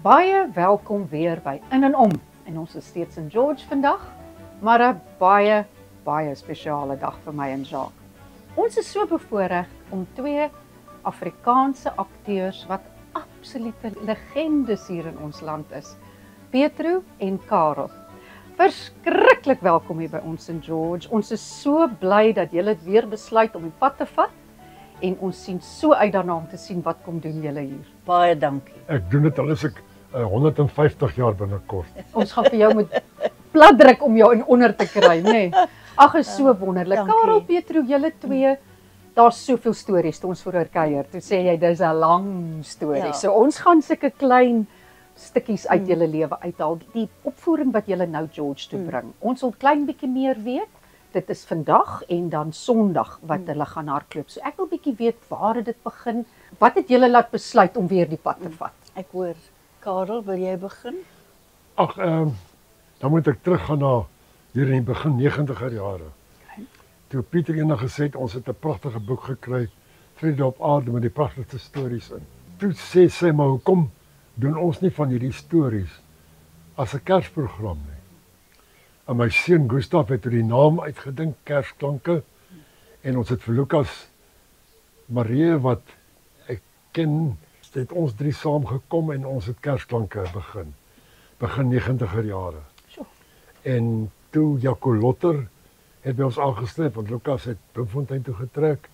Baie welkom weer by In en Om. En ons is steeds in George vandag, maar 'n baie spesiale dag vir my en Jacques. Ons is so bevoorreg om twee Afrikaanse akteurs wat absolute legendes hier in ons land is, Pietro en Karel. Verskriklik welkom hier by ons in George. Ons is so bly dat julle weer besluit om die pad te vat en ons sien so uit daarna om te sien wat kom doen julle hier. Baie dankie. Ek doen dit al is ek 150 jaar binnekort. Ons gaan vir jou moet platdruk om jou in onder te kry, nê? Nee. Ag, is so wonderlik. Dankie. Karel, Pietro, julle twee, daar's soveel stories toe ons voor kuier. Toe sê jy dis 'n lang storie. Ja. So ons gaan sulke klein stukkies uit julle lewe uithaal. Die opvoering wat julle nou George toe bring. Ons wil klein bietjie meer weet. Dit is vandag en dan Sondag wat hulle gaan hardloop. So ek wil bietjie weet waar het dit begin? Wat het julle laat besluit om weer die pad te vat? Ek hoor, Karel, wil jy begin? Ag, dan moet ek teruggaan na hier in die begin 90er jare. Toe Pieter eendag gesê het ons het 'n pragtige boek gekry, Vrede op Aarde met die pragtigste stories in. Toe sê sy maar hoekom doen ons nie van hierdie stories as 'n Kersprogram nie? En my seun Gustav het die naam uitgedink, Kersklanke, en ons het vir Lukas Marie wat ek ken, het ons drie saamgekom en ons het Kersklanke begin 90er jare. Sjoe. En toe Jaco Lotter het by ons aangesluit, want Lukas het Bloemfontein toe getrek,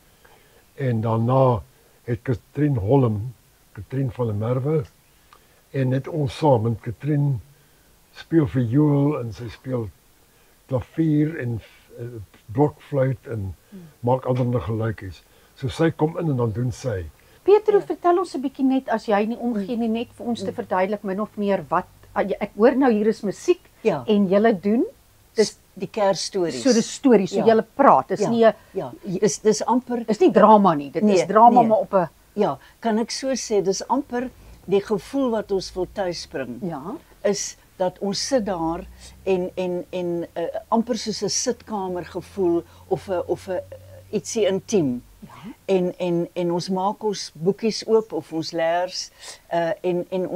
en daarna het Katrien Holm, Katrien van der Merwe, en net ons saam, en Katrien speel viool en sy speel klavier en blokfluit en maak ander geluitjies. So sy kom in en dan doen sy. Pietro, vertel ons 'n bietjie net as jy nie omgee nie, net vir ons te verduidelik min of meer wat ek hoor nou hier is musiek Ja. en julle doen Dis die Kersstories. so 'n storie, so Ja. julle praat. Dis nie 'n Ja, dis amper, is nie drama nie. Dit is Nee, drama nee. maar op 'n ja, kan ek so sê, dis amper die gevoel wat ons wil tuisbring. ja. Is dat ons sit daar en amper soos 'n sitkamer gevoel of 'n ietsie intiem. Ja. En ons maak ons boekies oop of ons leers en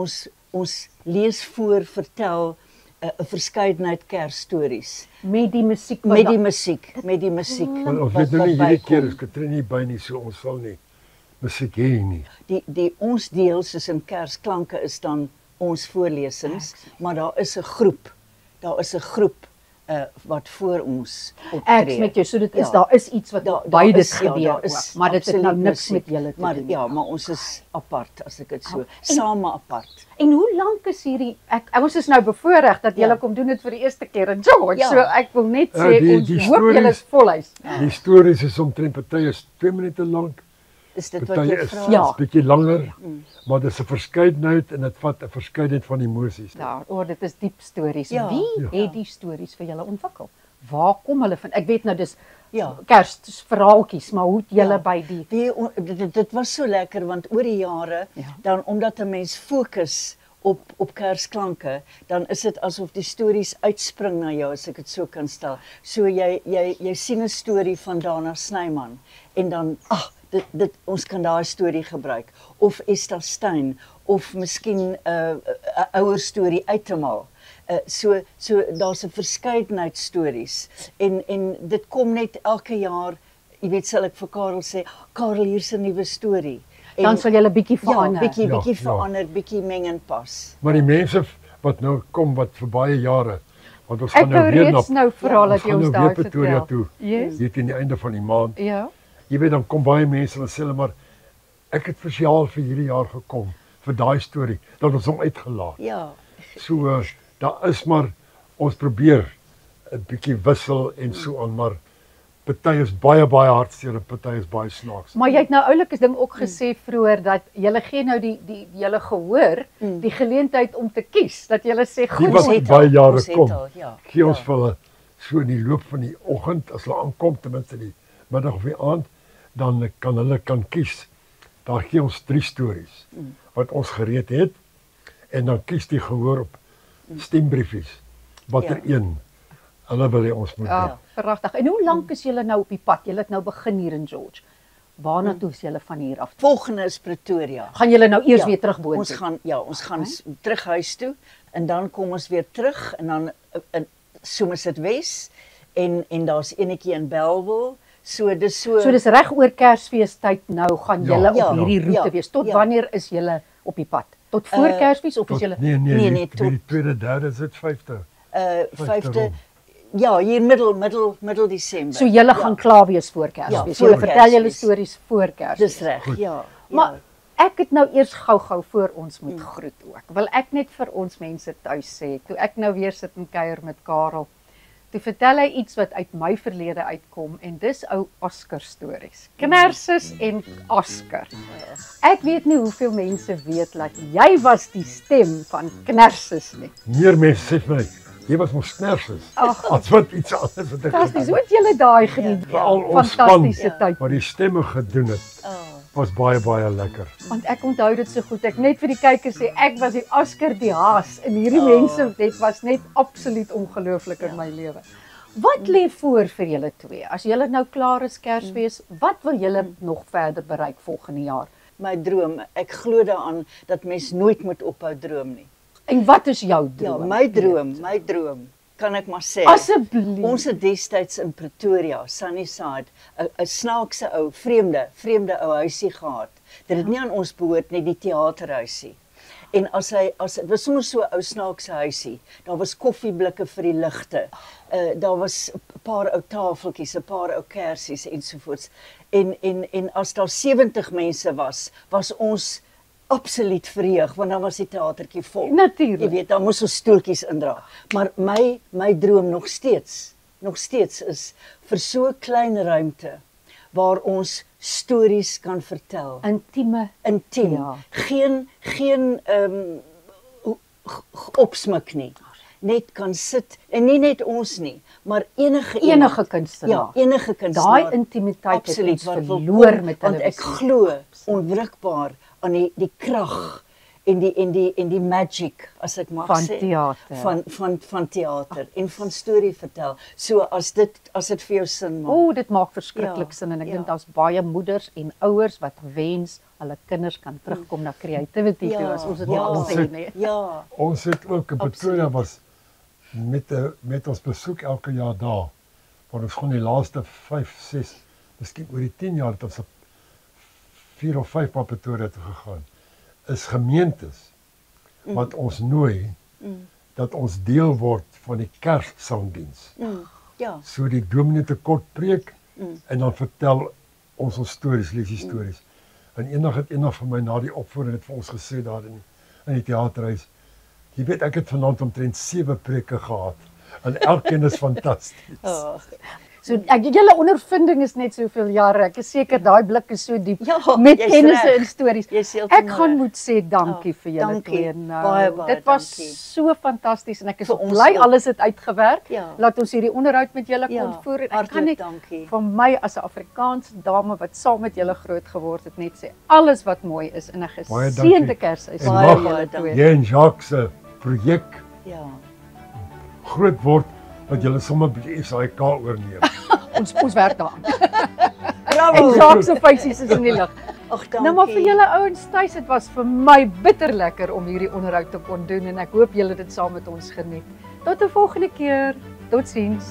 ons lees voor, vertel 'n verskeidenheid Kersstories Met die musiek met die musiek. Want ons wat weet nou nie hierdie bykom. keer is Katrien nie by nie, so ons sal nie musiek hê nie. Die ons deel soos in Kersklanke is dan ons voorlesings, maar daar is 'n groep. Daar is 'n groep wat voor ons optree. Ek met jou, so dit is Ja. daar is iets wat Daar beide is- ja, gebeur daar is ook, maar dit het nou absoluut niks musiek. met julle te maar, doen. Ja, maar ons is apart as ek dit so, same apart. En hoe lank is hierdie ons is nou bevoorreg dat julle Ja. kom doen dit vir die eerste keer in George. Ja. So ek wil net sê die ons hoop stories- julle is volhuis. Die stories is omtrent party is 2 minute lank, Is dit wat party jy is vra? Ja. bietjie langer, maar dit is 'n verskeidenheid en dit vat 'n verskeidenheid van emosies. Daar, dit is diep stories. Ja. Wie Ja. het die stories vir julle ontwikkel? Waar kom hulle van? Ek weet nou dis Ja. Kersverhaaltjies, maar hoe het julle Ja. by die Dit was so lekker want oor die jare Ja. dan omdat 'n mens fokus op Kersklanke, dan is dit asof die stories uitspring na jou, as ek dit so kan stel. So jy sien 'n storie van Dana Snyman en dan dit ons kan daai storie gebruik of Esther Stein of miskien 'n ouer storie uitemaal. So daar's 'n verskeidenheid stories en dit kom net elke jaar, jy weet, sal ek vir Karel sê, Karel, hier's 'n nuwe storie. dan sal julle bietjie verander. bietjie Ja. verander, bietjie meng en pas. Maar die mense wat nou kom wat vir baie jare, want ons Ek gaan nou wou weer reeds na nou verhaal dat ons jy gaan ons nou weer daai Pretoria vertel. toe. Yes. Hier teen die einde van die maand. Ja. Jy weet, dan kom baie mense en sê hulle maar ek het spesiaal vir hierdie jaar gekom vir daai storie dat ons hom uitgelaat. Ja. So daar is maar ons probeer 'n bietjie wissel en so aan, maar party is baie hartseer en party is baie snaaks. Maar jy het nou oulikes ding ook gesê vroeër dat julle gee nou die julle gehoor die geleentheid om te kies. Dat julle sê Die goed, wat het baie al, jare ons het kom, al, ja. gee ons Ja. vir hulle so in die loop van die oggend as hulle aankom, ten minste die middag of die aand, dan kan hulle kies. Daar gee ons 3 stories wat ons gereed het en dan kies die gehoor op stembriefies watter een hulle wil hê ons moet doen. ja, pragtig. En hoe lank is julle nou op die pad? Julle het nou begin hier in George. Waarna toe is julle van hier af? Volgende is Pretoria. Gaan julle nou eers Ja, weer terug boontoe? Ons gaan terug huis toe en dan kom ons weer terug en dan in Somerset Wes en daar's enetjie in Bellville. So dis So dis reg oor Kersfeestyd nou gaan Ja, julle ja, op hierdie roete ja, wees. Tot ja. wanneer is julle op die pad? Tot voor Kersfees of is Tot, julle nee, Nee, die tot- tweede, derde is dit 5de. 5de rond. ja, hier middel Desember. So julle gaan klaar wees voor Kersfees. voor Julle vertel julle Kersfees. stories voor Kersfees. Dis reg. Ja. Maar ek het nou eers gou-gou voor ons moet groet ook. Wil ek net vir ons mense tuis sê, toe ek nou weer sit en kuier met Karel, toe vertel hy iets wat uit my verlede uitkom en dis ou Oscar stories. Knersus en Oscar. Ek weet nie hoeveel mense weet dat jy was die stem van Knersus nie. Meer mense sê vir my, jy was mos Knersus. Ag, As wat iets anders wat ek fantasties. Hoe het julle daai geniet? Veral ons Fantastiese span tyd. wat die stemme gedoen het, was baie lekker. Want ek onthou dit so goed. Ek net vir die kykers sê ek was die Oscar die Haas en hierdie mense, dit was net absoluut ongelooflik in my lewe. Wat lê voor vir julle twee? As julle nou klaar is Kersfees, wat wil julle nog verder bereik volgende jaar? My droom, ek glo daaraan dat mens nooit moet ophou droom nie. En wat is jou Ja, droom? my droom, kan ek maar sê. Asseblief. Ons het destyds in Pretoria, Sunnyside, 'n snaakse ou, vreemde ou huisie gehad. Dit het nie aan ons behoort nie, die teaterhuisie. En dit was sommer so 'n ou snaakse huisie. Daar was koffieblikke vir die ligte. Daar was 'n paar ou tafeltjies, 'n paar ou kersies ensovoorts. En as daar 70 mense was ons absoluut verheug want dan was die teatertjie vol. Natuurlik. Jy weet, dan moes ons stoeltjies indra. Maar my droom nog steeds is vir so 'n klein ruimte waar ons stories kan vertel. Intieme. Intiem. Ja. Geen opsmik nie. Net kan sit en nie net ons nie, maar enige kunstenaar. Ja, enige kunstenaar. Daai intimiteit het Absoluut, ons wat wil verloor kom, met want ek televisie. glo onwrikbaar aan die krag en die magic, as ek mag Van sê, teater. van teater en van storie vertel. So as dit vir jou sin maak. O, dit maak verskriklik Ja, sin en ek ja. dink daar's baie moeders en ouers wat wens hulle kinders kan terugkom na creativity toe as ons dit ja, al sê, ons nee. Ja, Ons het ook in Pretoria was met ons besoek elke jaar daar. Want ons gaan die laaste 5, 6, miskien oor die 10 jaar het ons op 4 of 5 op Pretoria toe gegaan. Is gemeentes wat ons nooi dat ons deel word van die Kerssangdiens. ja. So die dominee te kort preek en dan vertel ons stories, lees die stories. En eendag het een van my na die opvoering het vir ons gesê daar in die teaterhuis, jy weet ek het vanaand omtrent 7 preke gehad en elkeen is fantasties. Oh, So julle ondervinding is net soveel jare. Ek is seker daai blik is so diep Ja, met jy's kennisse reg. en stories. Jy's heeltemal Ek gaan reg. moet sê dankie Ja, vir julle dankie. twee nou. Baie Dit was dankie. so fantasties en ek is Vir ons bly ook. alles het uitgewerk. Ja. Laat ons hierdie onderhoud met julle Ja, kon voer en ek hartlik kan net dankie. van my as 'n Afrikaanse dame wat saam met julle groot geword het net sê alles wat mooi is in 'n Baie geseënde dankie. Kersfees. En Baie, mag baie dankie. jy en Jacques se projek Ja. groot word dat julle sommer by die SAIK oorneem. Ons werk daaraan. Bravo. En Jacques se feesies is in die lug. Ag, dankie. Nou maar vir julle ouens tuis, dit was vir my bitter lekker om hierdie onderhoud te kon doen en ek hoop julle het dit saam met ons geniet. Tot 'n volgende keer. Totsiens.